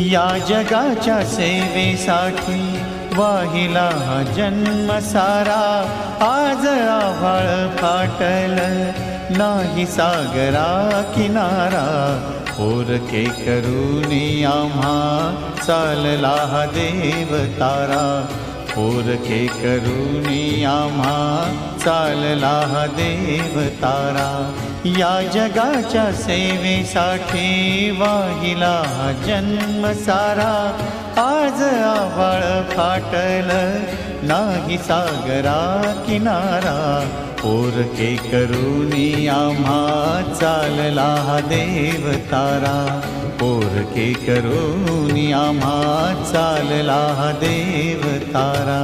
या जगाच्या सेवेसाठी वाहिला हा जन्म सारा, आज आभाळ फाटल नाही सागरा किनारा, पोरके करूनी आम्हा चालला हा देव तारा, पोरके करूनी आम्हा चालला हा देव तारा। या जगाच्या सेवेसाठी वाहिला हा जन्म सारा, आज आभाळ फाटल नाही सागरा किनारा, पोरके करूनी आम्हा चालला हा देव तारा, पोरके करूनी आम्हा चालला हा देव तारा।